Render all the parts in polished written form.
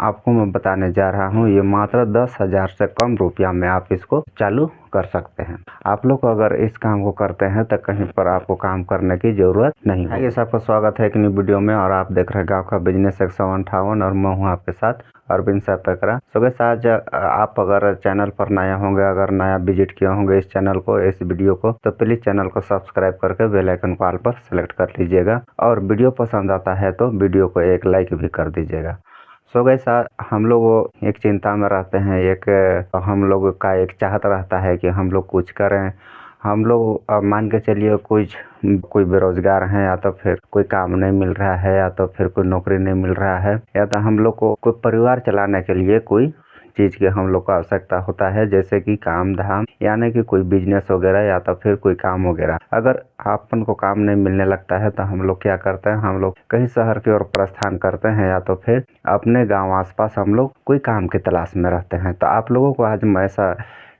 आपको मैं बताने जा रहा हूँ, ये मात्र 10,000 से कम रुपया में आप इसको चालू कर सकते हैं। आप लोग अगर इस काम को करते हैं तो कहीं पर आपको काम करने की जरूरत नहीं है। ये सबका स्वागत है एक नई वीडियो में, और आप देख रहे हैं गाँव का बिजनेस 158, और मैं हूँ आपके साथ अरविंद सापेकरा। सुबह आज आप अगर चैनल पर नया होंगे, अगर नया विजिट किए होंगे इस चैनल को, इस वीडियो को, तो प्लीज चैनल को सब्सक्राइब करके बेल आइकन को ऑल पर सेलेक्ट कर लीजिएगा, और वीडियो पसंद आता है तो वीडियो को एक लाइक भी कर दीजिएगा। सो गाइस, हम लोग एक चिंता में रहते हैं, एक हम लोग का एक चाहत रहता है कि हम लोग कुछ करें। हम लोग मान के चलिए कोई बेरोजगार हैं, या तो फिर कोई काम नहीं मिल रहा है, या तो फिर कोई नौकरी नहीं मिल रहा है, या तो हम लोग को कोई परिवार चलाने के लिए कोई चीज़ की हम लोग को आवश्यकता होता है, जैसे कि काम धाम, यानी कि कोई बिजनेस वगैरह, या तो फिर कोई काम वगैरह। अगर अपन को काम नहीं मिलने लगता है तो हम लोग क्या करते हैं, हम लोग कहीं शहर की ओर प्रस्थान करते हैं, या तो फिर अपने गांव आसपास हम लोग कोई काम की तलाश में रहते हैं। तो आप लोगों को आज मैं ऐसा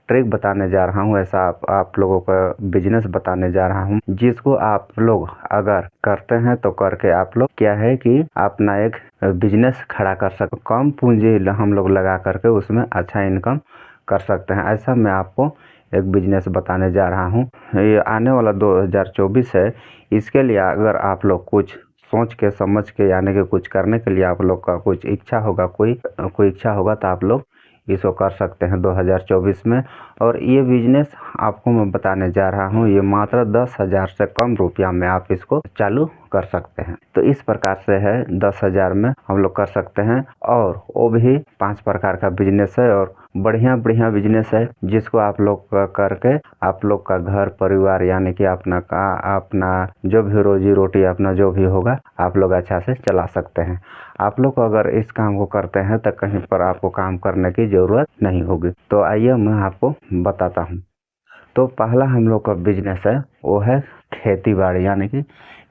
ट्रिक बताने जा रहा हूँ, ऐसा आप लोगों का बिजनेस बताने जा रहा हूँ, जिसको आप लोग अगर करते हैं तो करके आप लोग क्या है कि अपना एक बिजनेस खड़ा कर सकते, कम पूंजी हम लोग लगा करके उसमें अच्छा इनकम कर सकते हैं। ऐसा मैं आपको एक बिजनेस बताने जा रहा हूँ। ये आने वाला 2024 है, इसके लिए अगर आप लोग कुछ सोच के समझ के, यानी कि कुछ करने के लिए आप लोग का कुछ इच्छा होगा, कोई इच्छा होगा, तो आप लोग इसको कर सकते हैं 2024 में। और ये बिजनेस आपको मैं बताने जा रहा हूँ, ये मात्र 10,000 से कम रुपया में आप इसको चालू कर सकते हैं। तो इस प्रकार से है, 10,000 में हम लोग कर सकते हैं, और वो भी 5 प्रकार का बिजनेस है, और बढ़िया बिजनेस है, जिसको आप लोग करके आप लोग का घर परिवार, यानी कि अपना जो भी रोजी रोटी अपना जो भी होगा, आप लोग अच्छा से चला सकते हैं। आप लोग अगर इस काम को करते हैं तो कहीं पर आपको काम करने की जरूरत नहीं होगी। तो आइए मैं आपको बताता हूँ। तो पहला हम लोग का बिजनेस है, वो है खेती बाड़ी, यानी कि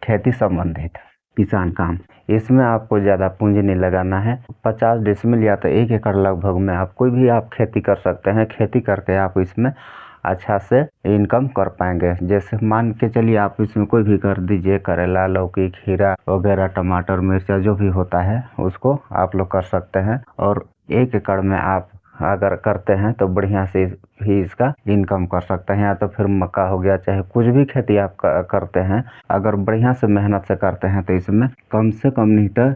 खेती संबंधित किसान काम। इसमें आपको ज़्यादा पूंजी नहीं लगाना है। 50 डिसमिल या तो 1 एकड़ लगभग में आप कोई भी आप खेती कर सकते हैं। खेती करके आप इसमें अच्छा से इनकम कर पाएंगे। जैसे मान के चलिए आप इसमें कोई भी कर दीजिए, करेला, लौकी, खीरा वगैरह, टमाटर, मिर्चा जो भी होता है उसको आप लोग कर सकते हैं। और 1 एकड़ में आप अगर करते हैं तो बढ़िया से भी इसका इनकम कर सकते हैं। या तो फिर मक्का हो गया, चाहे कुछ भी खेती आप करते हैं, अगर बढ़िया से मेहनत से करते हैं तो इसमें कम से कम नहीं तो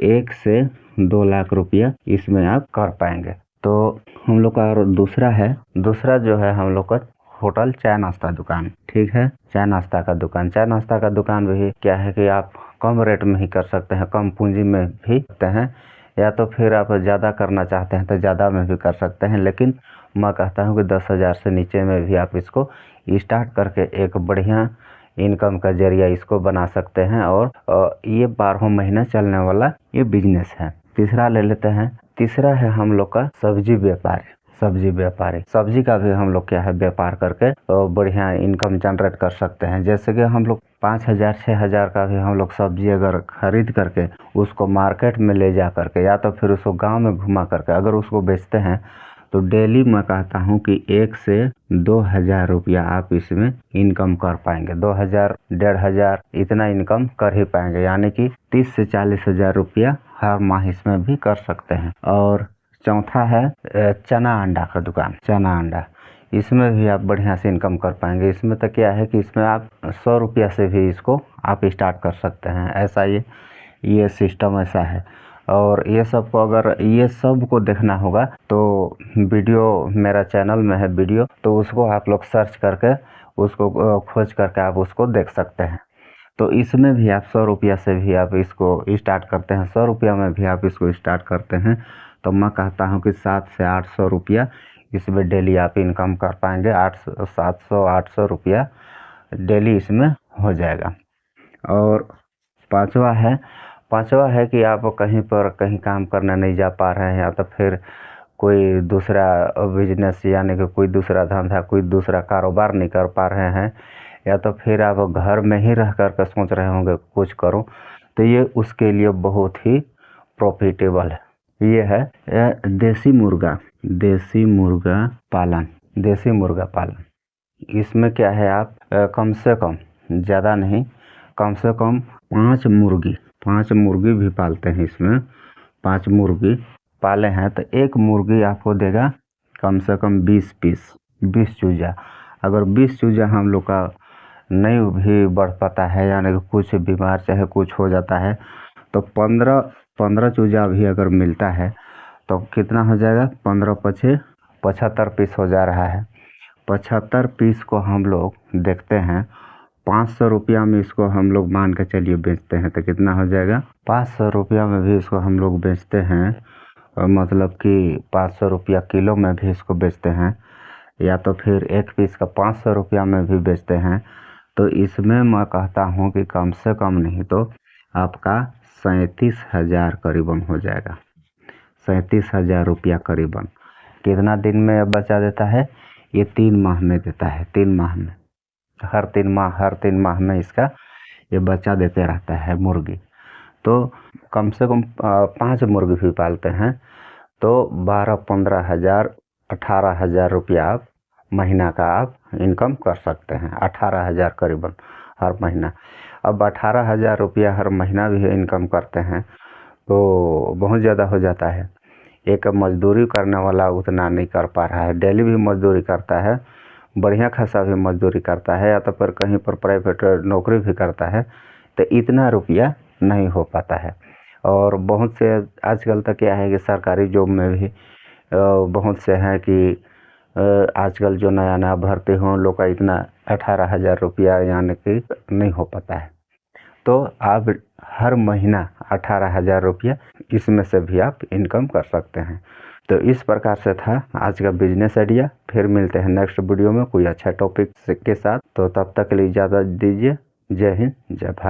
1 से 2 लाख रुपया इसमें आप कर पाएंगे। तो हम लोग का और दूसरा जो है हम लोग का होटल, चाय नाश्ता दुकान। ठीक है, चाय नाश्ता का दुकान भी क्या है कि आप कम रेट में ही कर सकते हैं, कम पूंजी में भी करते हैं, या तो फिर आप ज़्यादा करना चाहते हैं तो ज़्यादा में भी कर सकते हैं। लेकिन मैं कहता हूँ कि 10,000 से नीचे में भी आप इसको स्टार्ट करके एक बढ़िया इनकम का जरिया इसको बना सकते हैं, और ये 12 महीने चलने वाला ये बिजनेस है। तीसरा ले लेते हैं। तीसरा है हम लोग का सब्जी व्यापारी। सब्जी का भी हम लोग क्या है व्यापार करके बढ़िया इनकम जनरेट कर सकते हैं। जैसे कि हम लोग 5,000 6,000 का भी हम लोग सब्जी अगर खरीद करके उसको मार्केट में ले जा करके, या तो फिर उसको गांव में घुमा करके अगर उसको बेचते हैं, तो डेली मैं कहता हूँ कि 1 से 2,000 रुपया आप इसमें इनकम कर पाएंगे। 2,000 1,500 इतना इनकम कर ही पाएंगे, यानी कि 30 से 40,000 रुपया हर माह इसमें भी कर सकते हैं। और चौथा है चना अंडा का दुकान। चना अंडा, इसमें भी आप बढ़िया से इनकम कर पाएंगे। इसमें तो क्या है कि इसमें आप 100 रुपया से भी इसको आप स्टार्ट कर सकते हैं। ऐसा ये सिस्टम ऐसा है। और ये सब को अगर ये सब को देखना होगा तो वीडियो मेरा चैनल में है वीडियो, तो उसको आप लोग सर्च करके उसको खोज करके आप उसको देख सकते हैं। तो इसमें भी आप 100 रुपया से भी आप इसको स्टार्ट करते हैं, 100 रुपया में भी आप इसको स्टार्ट करते हैं, तो मैं कहता हूँ कि 700 से 800 रुपया इसमें डेली आप इनकम कर पाएंगे। 700-800 रुपया डेली इसमें हो जाएगा। और पांचवा है कि आप कहीं काम करने नहीं जा पा रहे हैं, या तो फिर कोई दूसरा बिजनेस, यानी कि कोई दूसरा धंधा, कोई दूसरा कारोबार नहीं कर पा रहे हैं, या तो फिर आप घर में ही रह कर सोच रहे होंगे कुछ करूं, तो ये उसके लिए बहुत ही प्रॉफिटेबल है। ये है देसी मुर्गा पालन। इसमें क्या है, आप कम से कम, ज़्यादा नहीं, कम से कम 5 मुर्गी भी पालते हैं इसमें। 5 मुर्गी पाले हैं तो एक मुर्गी आपको देगा कम से कम 20 पीस, 20 चूजा। अगर 20 चूजा हम लोग का नहीं भी बढ़ पाता है, यानी कि कुछ बीमार चाहे कुछ हो जाता है, तो 15 चूजा भी अगर मिलता है तो कितना हो जाएगा, 15 पचे 75 पीस हो जा रहा है। 75 पीस को हम लोग देखते हैं 500 रुपया में इसको हम लोग मान के चलिए बेचते हैं तो कितना हो जाएगा, 500 रुपया में भी इसको हम लोग बेचते हैं, मतलब कि 500 रुपया किलो में भी इसको बेचते हैं, या तो फिर एक पीस का 500 रुपया में भी बेचते हैं। तो इसमें मैं कहता हूँ कि कम से कम नहीं तो आपका 37,000 करीबन हो जाएगा, 37,000 रुपया करीबन। कितना दिन में बचा देता है, ये 3 माह में देता है, 3 माह में, हर 3 माह में इसका ये बच्चा देते रहता है मुर्गी। तो कम से कम 5 मुर्गी भी पालते हैं तो 12-15 हज़ार 18,000 रुपया आप महीना का आप इनकम कर सकते हैं, 18,000 करीबन हर महीना। अब 18,000 रुपया हर महीना भी इनकम करते हैं तो बहुत ज़्यादा हो जाता है। एक मजदूरी करने वाला उतना नहीं कर पा रहा है, डेली भी मजदूरी करता है, बढ़िया खासा भी मजदूरी करता है, या तो पर कहीं पर प्राइवेट नौकरी भी करता है, तो इतना रुपया नहीं हो पाता है। और बहुत से आजकल तक क्या है कि सरकारी जॉब में भी बहुत से हैं कि आजकल जो नया भर्ती हों लोग का इतना 18,000 रुपया यानी कि नहीं हो पाता है। तो आप हर महीना 18,000 रुपया इसमें से भी आप इनकम कर सकते हैं। तो इस प्रकार से था आज का बिजनेस आइडिया। फिर मिलते हैं नेक्स्ट वीडियो में कोई अच्छा टॉपिक के साथ। तो तब तक के लिए इजाज़त दीजिए। जय हिंद, जय भारत।